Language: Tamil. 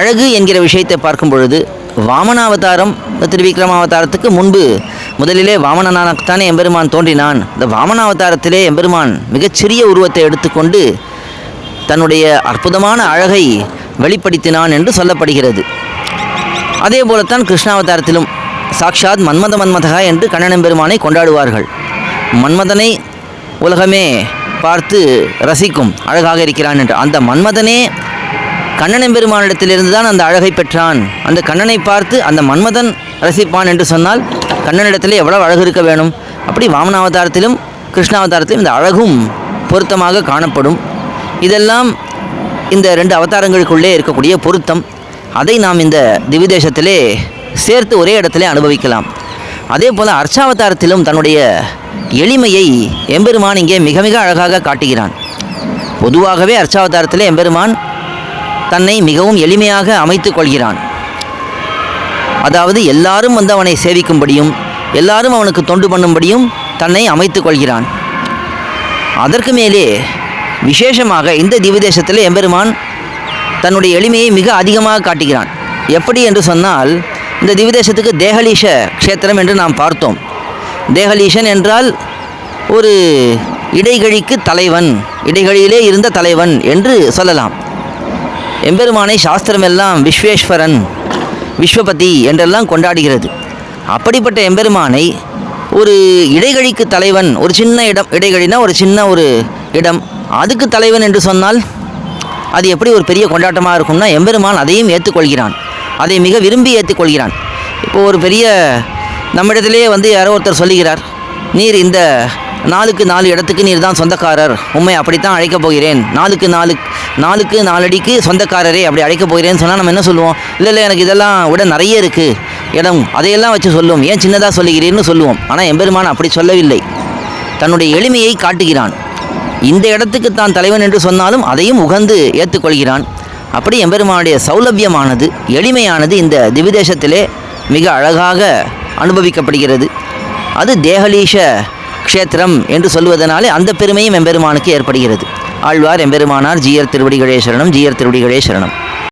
அழகு என்கிற விஷயத்தை பார்க்கும் பொழுது வாமனாவதாரம் திருவிக்ரமாவதாரத்துக்கு முன்பு முதலிலே வாமனனாகத்தானே எம்பெருமான் தோன்றினான். இந்த வாமனாவதாரத்திலே எம்பெருமான் மிகச்சிறிய உருவத்தை எடுத்துக்கொண்டு தன்னுடைய அற்புதமான அழகை வெளிப்படுத்தினான் என்று சொல்லப்படுகிறது. அதே போலத்தான் கிருஷ்ணாவதாரத்திலும் சாக்ஷாத் மன்மதகா என்று கண்ணன் பெருமானை கொண்டாடுவார்கள். மன்மதனை உலகமே பார்த்து ரசிக்கும், அழகாக இருக்கிறான் என்று. அந்த மன்மதனே கண்ணன் பெருமானிடத்திலிருந்து தான் அந்த அழகை பெற்றான். அந்த கண்ணனை பார்த்து அந்த மன்மதன் ரசிப்பான் என்று சொன்னால் கண்ணனிடத்திலே எவ்வளவு அழகு இருக்க வேணும். அப்படி வாமனாவதாரத்திலும் கிருஷ்ணாவதாரத்திலும் இந்த அழகும் பொருத்தமாக காணப்படும். இதெல்லாம் இந்த 2 அவதாரங்களுக்குள்ளே இருக்கக்கூடிய பொருத்தம். அதை நாம் இந்த திவ்யதேசத்திலே சேர்த்து ஒரே இடத்திலே அனுபவிக்கலாம். அதே போல் அர்ச்சாவதாரத்திலும் தன்னுடைய எளிமையை எம்பெருமான் இங்கே மிக மிக அழகாக காட்டுகிறான். பொதுவாகவே அர்ச்சாவதாரத்திலே எம்பெருமான் தன்னை மிகவும் எளிமையாக அமைத்து கொள்கிறான். அதாவது எல்லாரும் வந்து அவனை சேவிக்கும்படியும் எல்லாரும் அவனுக்கு தொண்டு பண்ணும்படியும் தன்னை அமைத்து கொள்கிறான். அதற்கு மேலே விசேஷமாக இந்த திவ்யதேசத்தில் எம்பெருமான் தன்னுடைய எளிமையை மிக அதிகமாக காட்டுகிறான். எப்படி என்று சொன்னால், இந்த திவ்யதேசத்துக்கு தேகலீஷ க்ஷேத்திரம் என்று நாம் பார்த்தோம். தேகலீஷன் என்றால் ஒரு இடைகழிக்கு தலைவன், இடைகழியிலே இருந்த தலைவன் என்று சொல்லலாம். எம்பெருமானை சாஸ்திரமெல்லாம் விஸ்வேஸ்வரன், விஸ்வபதி என்றெல்லாம் கொண்டாடுகிறது. அப்படிப்பட்ட எம்பெருமானை ஒரு இடைகழிக்கு தலைவன், ஒரு சின்ன இடம், இடைகழினா ஒரு சின்ன ஒரு இடம், அதுக்கு தலைவன் என்று சொன்னால் அது எப்படி ஒரு பெரிய கொண்டாட்டமாக இருக்கும்னா, எம்பெருமான் அதையும் ஏற்றுக்கொள்கிறான், அதை மிக விரும்பி ஏற்றுக்கொள்கிறான். இப்போது ஒரு பெரிய நம்மிடத்திலே வந்து யாரோ ஒருத்தர் சொல்லுகிறார், நீர் இந்த 4 இடத்துக்கு நீர் தான் சொந்தக்காரர், உண்மை அப்படித்தான் அழைக்கப் போகிறேன், 4 அடிக்கு சொந்தக்காரரே அப்படி அழைக்கப் போகிறேன்னு சொன்னால் நம்ம என்ன சொல்லுவோம்? இல்லை எனக்கு இதெல்லாம் விட நிறைய இருக்குது இடம், அதையெல்லாம் வச்சு சொல்லுவோம், ஏன் சின்னதாக சொல்லுகிறீர்னு சொல்லுவோம். ஆனால் எம்பெருமான் அப்படி சொல்லவில்லை, தன்னுடைய எளிமையை காட்டுகிறான். இந்த இடத்துக்கு தான் தலைவன் என்று சொன்னாலும் அதையும் உகந்து ஏற்றுக்கொள்கிறான். அப்படி எம்பெருமானுடைய சௌலபியமானது, எளிமையானது இந்த திவ்யதேசத்திலே மிக அழகாக அனுபவிக்கப்படுகிறது. அது தேகலீஷ க்ஷேத்திரம் என்று சொல்வதனாலே அந்த பெருமையும் எம்பெருமானுக்கு ஏற்படுகிறது. ஆழ்வார் எம்பெருமானார் ஜீயர் திருவடிகளே சரணம், ஜீயர் திருவடிகளே சரணம்.